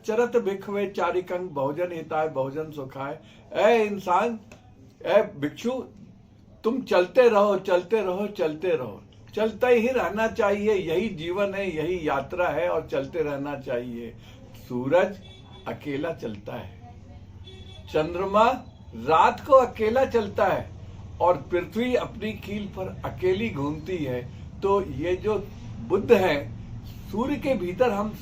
चरत भिक्षवे चारिकं बहुजन हिताय बहुजन सुखाय। ऐ इंसान, ऐ भिक्षु, तुम चलते रहो चलते रहो चलते रहो, चलता ही रहना चाहिए, यही जीवन है, यही यात्रा है और चलते रहना चाहिए। सूरज अकेला चलता है, चंद्रमा रात को अकेला चलता है और पृथ्वी अपनी कील पर अकेली घूमती है। तो ये जो बुद्ध है, सूर्य के भीतर हम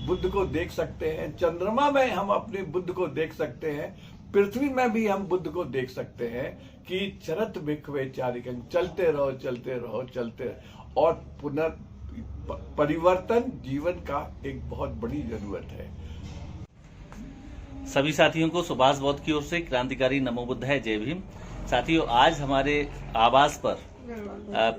बुद्ध को देख सकते हैं, चंद्रमा में हम अपने बुद्ध को देख सकते हैं, पृथ्वी में भी हम बुद्ध को देख सकते हैं कि चरत भिक्षवे चारिकं, चलते रहो चलते रहो चलते रहो। और परिवर्तन जीवन का एक बहुत बड़ी जरूरत है। सभी साथियों को सुभाष बौद्ध की ओर से क्रांतिकारी नमो बुद्ध है, जय भीम। साथियों, आज हमारे आवास पर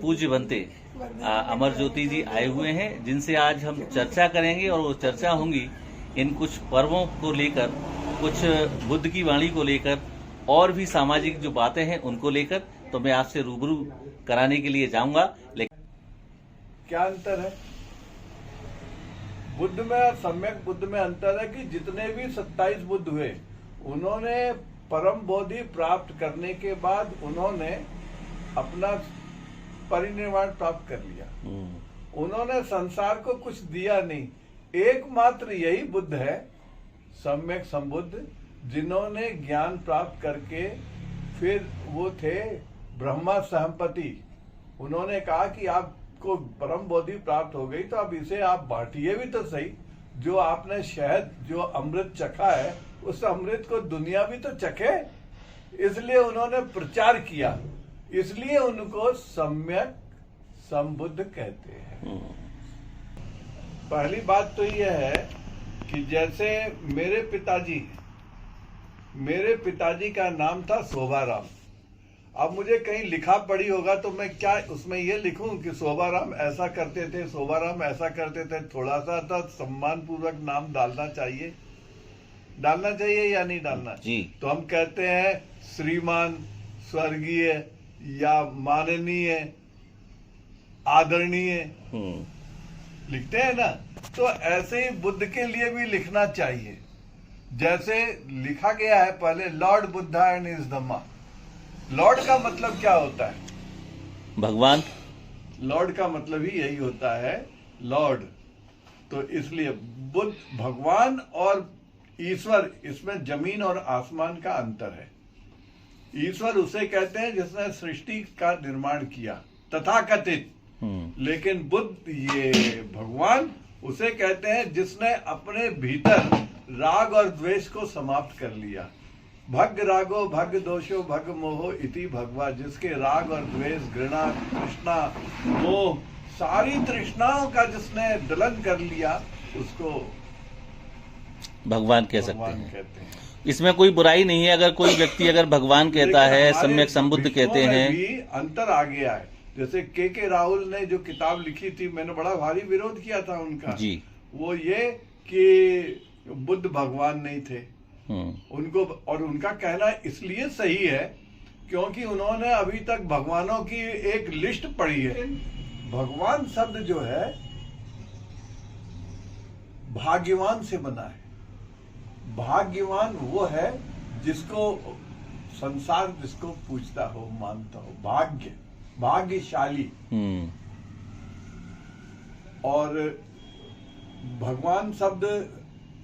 पूज्य बनते अमर ज्योति जी आए हुए हैं, जिनसे आज हम चर्चा करेंगे और वो चर्चा होंगी इन कुछ पर्वों को लेकर, कुछ बुद्ध की वाणी को लेकर और भी सामाजिक जो बातें हैं उनको लेकर। तो मैं आपसे रूबरू कराने के लिए जाऊंगा। लेकिन क्या अंतर है बुद्ध में और सम्यक बुद्ध में? अंतर है कि जितने भी 27 बुद्ध हुए, उन्होंने परम बोधि प्राप्त करने के बाद उन्होंने अपना परिनिर्वाण प्राप्त कर लिया। उन्होंने संसार को कुछ दिया नहीं। एकमात्र यही बुद्ध है, सम्यक संबुद्ध, जिन्होंने ज्ञान प्राप्त करके फिर वो थे ब्रह्मा सहम्पति। उन्होंने कहा कि आपको परम बोधि प्राप्त हो गई तो अब इसे आप बांटिए भी तो सही। जो आपने शहद, जो अमृत चखा है, उस अमृत को दुनिया भी तो चखे। इसलिए उन्होंने प्रचार किया, इसलिए उनको सम्यक संबुद्ध कहते हैं। पहली बात तो यह है कि जैसे मेरे पिताजी का नाम था शोभाराम। अब मुझे कहीं लिखा पढ़ी होगा तो मैं क्या उसमें ये लिखूं कि शोभाराम ऐसा करते थे, शोभाराम ऐसा करते थे? थोड़ा सा तो सम्मान पूर्वक नाम डालना चाहिए या नहीं डालना जी। तो हम कहते हैं श्रीमान, स्वर्गीय या माननीय, आदरणीय लिखते हैं ना। तो ऐसे ही बुद्ध के लिए भी लिखना चाहिए। जैसे लिखा गया है पहले, Lord Buddha and his Dhamma. Lord का मतलब क्या होता है? भगवान। लॉर्ड का मतलब ही यही होता है, लॉर्ड। तो इसलिए बुद्ध, भगवान और ईश्वर, इसमें जमीन और आसमान का अंतर है। ईश्वर उसे कहते हैं जिसने सृष्टि का निर्माण किया, तथाकथित। लेकिन बुद्ध, ये भगवान, उसे कहते हैं जिसने अपने भीतर राग और द्वेष को समाप्त कर लिया। भग रागो भग दोषो भग मोहो इति भगवा। जिसके राग और द्वेष, घृणा, तृष्णा, मोह, सारी तृष्णाओं का जिसने दलन कर लिया, उसको भगवान कह सकते हैं। इसमें कोई बुराई नहीं है अगर कोई व्यक्ति अगर भगवान कहता है, सम्यक संबुद्ध कहते हैं। अंतर आ गया है। जैसे के राहुल ने जो किताब लिखी थी, मैंने बड़ा भारी विरोध किया था उनका जी। वो ये कि बुद्ध भगवान नहीं थे उनको, और उनका कहना इसलिए सही है क्योंकि उन्होंने अभी तक भगवानों की एक लिस्ट पढ़ी है। भगवान शब्द जो है भाग्यवान से बना है। भाग्यवान वो है जिसको संसार जिसको पूछता हो, मानता हो, भाग्यशाली। और भगवान शब्द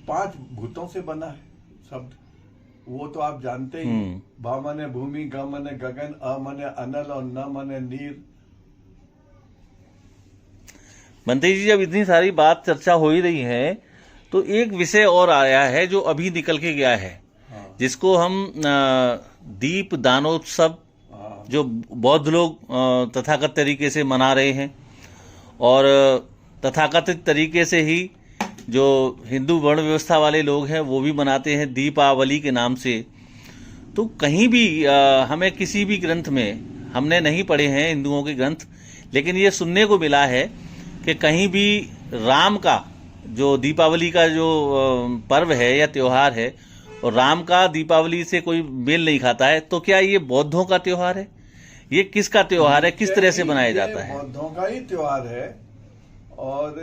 5 भूतों से बना है शब्द, वो तो आप जानते ही। भा मने भूमि, ग मने गगन, अ मने अनल और न मने नीर। मंत्री जी, जब इतनी सारी बात चर्चा हो ही रही है तो एक विषय और आया है जो अभी निकल के गया है। जिसको हम दीप दानोत्सव, जो बौद्ध लोग तथाकथित तरीके से मना रहे हैं, और तथाकथित तरीके से ही जो हिंदू वर्ण व्यवस्था वाले लोग हैं वो भी मनाते हैं दीपावली के नाम से। तो कहीं भी हमें किसी भी ग्रंथ में, हमने नहीं पढ़े हैं हिंदुओं के ग्रंथ, लेकिन ये सुनने को मिला है कि कहीं भी राम का जो दीपावली का जो पर्व है या त्योहार है, और राम का दीपावली से कोई मेल नहीं खाता है। तो क्या ये बौद्धों का त्योहार है? ये किसका त्योहार है? किस तरह से मनाया जाता है? बौद्धों का ही त्योहार है। और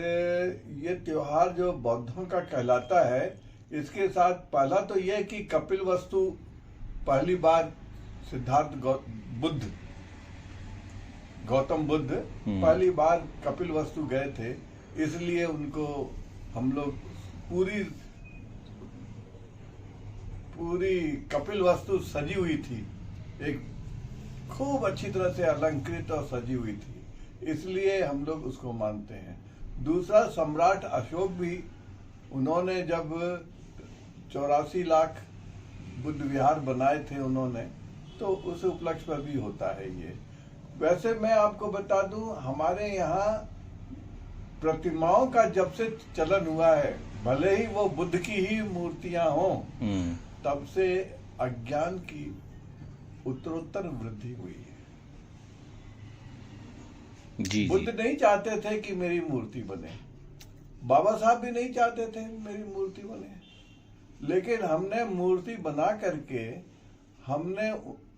ये त्योहार जो बौद्धों का कहलाता है, इसके साथ पहला तो यह कि कपिलवस्तु पहली बार सिद्धार्थ गौतम बुद्ध पहली बार कपिलवस्तु गए थे, इसलिए उनको हम लोग पूरी कपिलवस्तु सजी हुई थी, एक खूब अच्छी तरह से अलंकृत और सजी हुई थी, इसलिए हम लोग उसको मानते हैं। दूसरा, सम्राट अशोक भी, उन्होंने जब 84 लाख बुद्ध विहार बनाए थे उन्होंने, तो उस उपलक्ष्य पर भी होता है ये। वैसे मैं आपको बता दूं, हमारे यहाँ प्रतिमाओं का जब से चलन हुआ है, भले ही वो बुद्ध की ही मूर्तियां हों, तब से अज्ञान की उत्तरोत्तर वृद्धि हुई है। जी, बुद्ध नहीं चाहते थे कि मेरी मूर्ति बने, बाबा साहब भी नहीं चाहते थे मेरी मूर्ति बने, लेकिन हमने मूर्ति बना करके हमने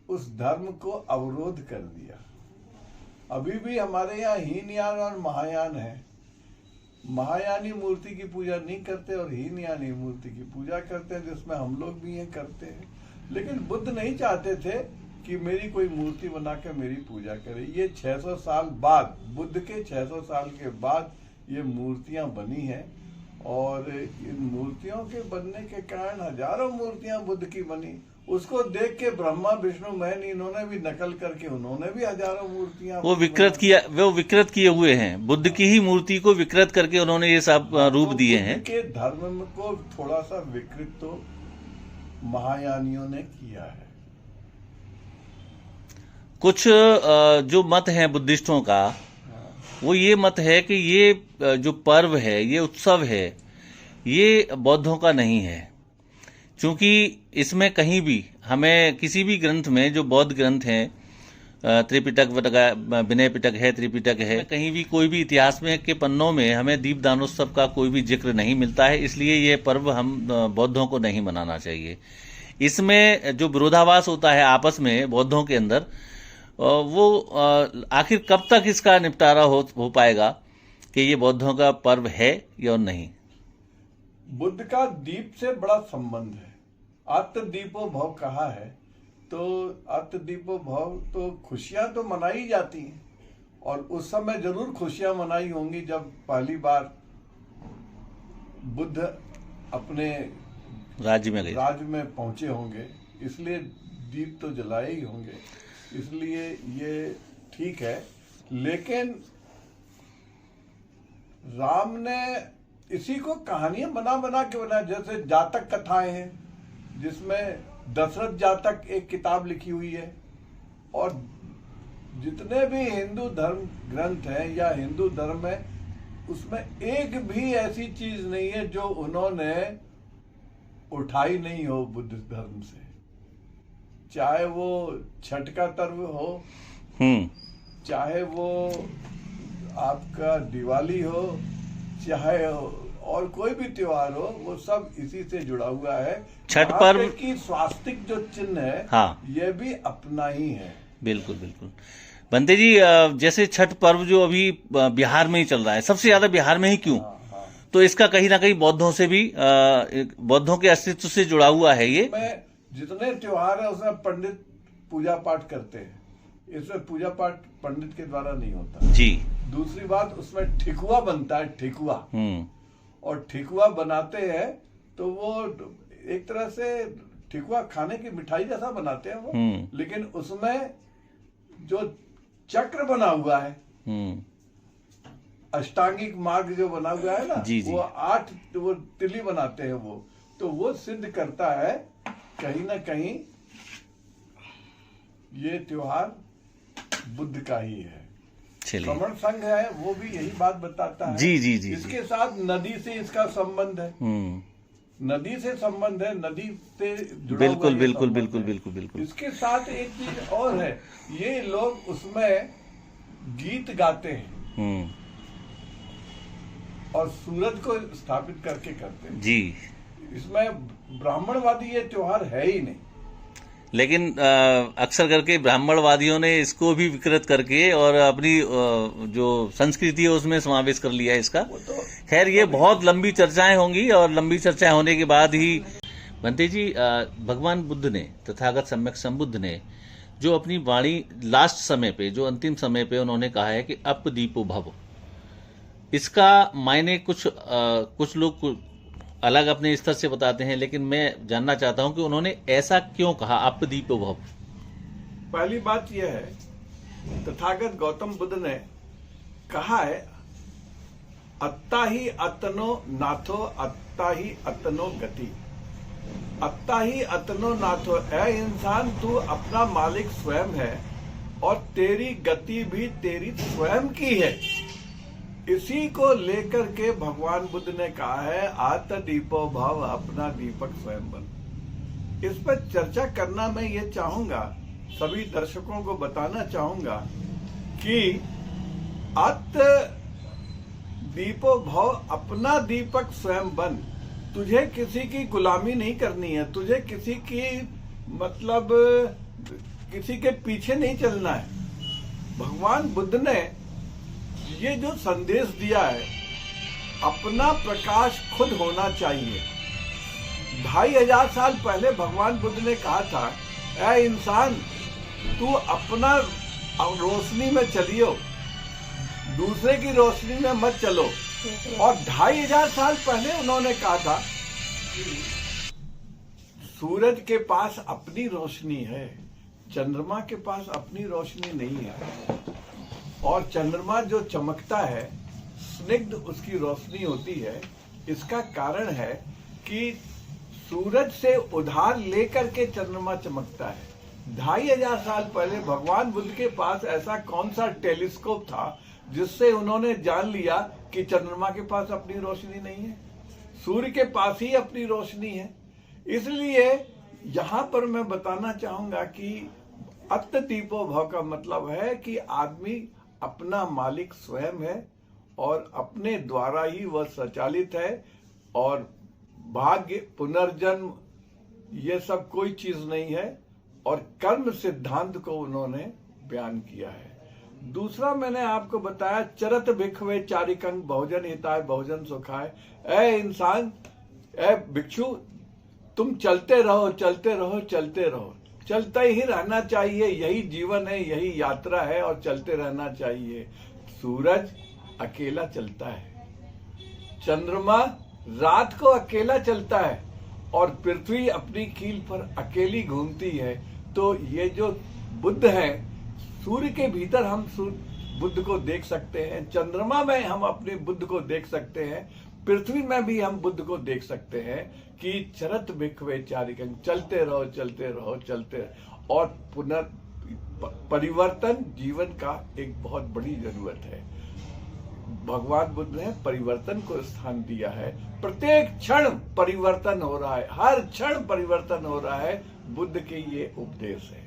उस धर्म को अवरोध कर दिया। अभी भी हमारे यहाँ हीनयान और महायान है। महायानी मूर्ति की पूजा नहीं करते और हीनयानी मूर्ति की पूजा करते हैं, जिसमें हम लोग भी ये करते हैं। लेकिन बुद्ध नहीं चाहते थे कि मेरी कोई मूर्ति बनाकर मेरी पूजा करे। ये 600 साल बाद, बुद्ध के 600 साल के बाद ये मूर्तियां बनी हैं, और इन मूर्तियों के बनने के कारण हजारों मूर्तियां बुद्ध की बनी। उसको देख के ब्रह्मा विष्णु महेश इन्होंने भी नकल करके उन्होंने भी हजारों मूर्तियां वो विकृत किए हुए हैं। बुद्ध की ही मूर्ति को विकृत करके उन्होंने ये सब रूप दिए हैं। के धर्म को थोड़ा सा विकृत तो महायानियों ने किया है। कुछ जो मत है बुद्धिस्टों का, वो ये मत है कि ये जो पर्व है, ये उत्सव है, ये बौद्धों का नहीं है, क्योंकि इसमें कहीं भी हमें किसी भी ग्रंथ में, जो बौद्ध ग्रंथ हैं, त्रिपिटक, विनय पिटक है, त्रिपिटक है, कहीं भी कोई भी इतिहास में के पन्नों में हमें दीपदानोत्सव का कोई भी जिक्र नहीं मिलता है। इसलिए ये पर्व हम बौद्धों को नहीं मनाना चाहिए। इसमें जो विरोधाभास होता है आपस में बौद्धों के अंदर, वो आखिर कब तक इसका निपटारा हो पाएगा कि ये बौद्धों का पर्व है या नहीं। बुद्ध का दीप से बड़ा संबंध है। आत्मदीपो भव कहा है, तो आत्मदीपो भव तो खुशियां तो मनाई जाती हैं, और उस समय जरूर खुशियां मनाई होंगी जब पहली बार बुद्ध अपने राज्य में पहुंचे होंगे, इसलिए दीप तो जलाए ही होंगे, इसलिए ये ठीक है। लेकिन राम ने इसी को कहानियां बना बना के बनाया, जैसे जातक कथाएं हैं, जिसमें दशरथ जातक एक किताब लिखी हुई है, और जितने भी हिंदू धर्म ग्रंथ हैं या हिंदू धर्म है, उसमें एक भी ऐसी चीज नहीं है जो उन्होंने उठाई नहीं हो बुद्ध धर्म से। चाहे वो छठ का पर्व हो, चाहे वो आपका दिवाली हो, चाहे और कोई भी त्योहार हो, वो सब इसी से जुड़ा हुआ है। छठ पर्व की स्वास्तिक जो चिन्ह है, हाँ, ये भी अपना ही है। बिल्कुल बिल्कुल। बंते जी, जैसे छठ पर्व जो अभी बिहार में ही चल रहा है, सबसे ज्यादा बिहार में ही क्यों? हाँ। तो इसका कहीं ना कहीं बौद्धों से भी, बौद्धों के अस्तित्व से जुड़ा हुआ है ये। जितने त्योहार है उसमें पंडित पूजा पाठ करते हैं, इसमें पूजा पाठ पंडित के द्वारा नहीं होता जी। दूसरी बात, उसमें ठेकुआ बनता है, ठेकुआ, और ठेकुआ बनाते हैं तो वो एक तरह से ठेकुआ खाने की मिठाई जैसा बनाते हैं वो, लेकिन उसमें जो चक्र बना हुआ है, अष्टांगिक मार्ग जो बना हुआ है ना, जी जी। वो 8 वो तिली बनाते हैं वो, तो वो सिद्ध करता है कहीं ना कहीं ये त्योहार बुद्ध का ही है। श्रमण संघ है, वो भी यही बात बताता है। जी जी जी। इसके साथ नदी से इसका संबंध है, नदी से संबंध है, नदी से जुड़ा बिल्कुल हुआ बिल्कुल बिल्कुल बिल्कुल बिल्कुल। इसके साथ एक चीज और है, ये लोग उसमें गीत गाते हैं और सूरज को स्थापित करके करते हैं जी। इसमें ब्राह्मणवादी ये त्योहार है ही नहीं। लेकिन अक्सर करके ब्राह्मणवादियों ने इसको भी विकृत करके और अपनी जो संस्कृति है उसमें समावेश कर लिया है इसका। वो तो खैर ये बहुत लंबी चर्चाएं होंगी और लंबी चर्चाएं होने के बाद ही बनते जी भगवान बुद्ध ने, तथागत सम्यक संबुद्ध ने जो अपनी वाणी लास्ट समय पे, जो अंतिम समय पे उन्होंने कहा है कि अपदीपो भव, इसका मायने कुछ लोग अलग अपने स्तर से बताते हैं, लेकिन मैं जानना चाहता हूं कि उन्होंने ऐसा क्यों कहा अपदीपो भव। पहली बात यह है, तथागत गौतम बुद्ध ने कहा है अत्ता ही अतनो नाथो, अत्ता ही अतनो गति। अत्ता ही अतनो नाथो, ऐ इंसान तू अपना मालिक स्वयं है और तेरी गति भी तेरी स्वयं की है। इसी को लेकर के भगवान बुद्ध ने कहा है आत्म दीपो भव, अपना दीपक स्वयं बन। इस पर चर्चा करना मैं ये चाहूंगा, सभी दर्शकों को बताना चाहूंगा कि आत्म दीपो भव, अपना दीपक स्वयं बन। तुझे किसी की गुलामी नहीं करनी है, तुझे किसी की मतलब किसी के पीछे नहीं चलना है। भगवान बुद्ध ने ये जो संदेश दिया है, अपना प्रकाश खुद होना चाहिए। 2500 साल पहले भगवान बुद्ध ने कहा था, ऐ इंसान तू अपना रोशनी में चलियो, दूसरे की रोशनी में मत चलो। और 2500 साल पहले उन्होंने कहा था सूरज के पास अपनी रोशनी है, चंद्रमा के पास अपनी रोशनी नहीं है। और चंद्रमा जो चमकता है, स्निग्ध उसकी रोशनी होती है। इसका कारण है कि सूरज से उधार लेकर के चंद्रमा चमकता है। 2500 साल पहले भगवान बुद्ध के पास ऐसा कौन सा टेलीस्कोप था जिससे उन्होंने जान लिया कि चंद्रमा के पास अपनी रोशनी नहीं है, सूर्य के पास ही अपनी रोशनी है। इसलिए यहां पर मैं बताना चाहूंगा कि अत्तदीपो भव का मतलब है कि आदमी अपना मालिक स्वयं है और अपने द्वारा ही वह संचालित है, और भाग्य, पुनर्जन्म ये सब कोई चीज नहीं है। और कर्म सिद्धांत को उन्होंने बयान किया है। दूसरा मैंने आपको बताया चरत भिक्षवे चारिकंग बहुजन हिताय बहुजन सुखाय। ऐ इंसान, ऐ भिक्षु, तुम चलते रहो चलते रहो चलते रहो, चलता ही रहना चाहिए। यही जीवन है, यही यात्रा है और चलते रहना चाहिए। सूरज अकेला चलता है, चंद्रमा रात को अकेला चलता है और पृथ्वी अपनी कील पर अकेली घूमती है। तो ये जो बुद्ध है, सूर्य के भीतर हम बुद्ध को देख सकते हैं, चंद्रमा में हम अपने बुद्ध को देख सकते हैं, पृथ्वी में भी हम बुद्ध को देख सकते हैं कि चरत भिक्षवे चारिकंग, चलते रहो चलते रहो चलते रहो। और परिवर्तन जीवन का एक बहुत बड़ी जरूरत है। भगवान बुद्ध ने परिवर्तन को स्थान दिया है। प्रत्येक क्षण परिवर्तन हो रहा है, हर क्षण परिवर्तन हो रहा है। बुद्ध के ये उपदेश है।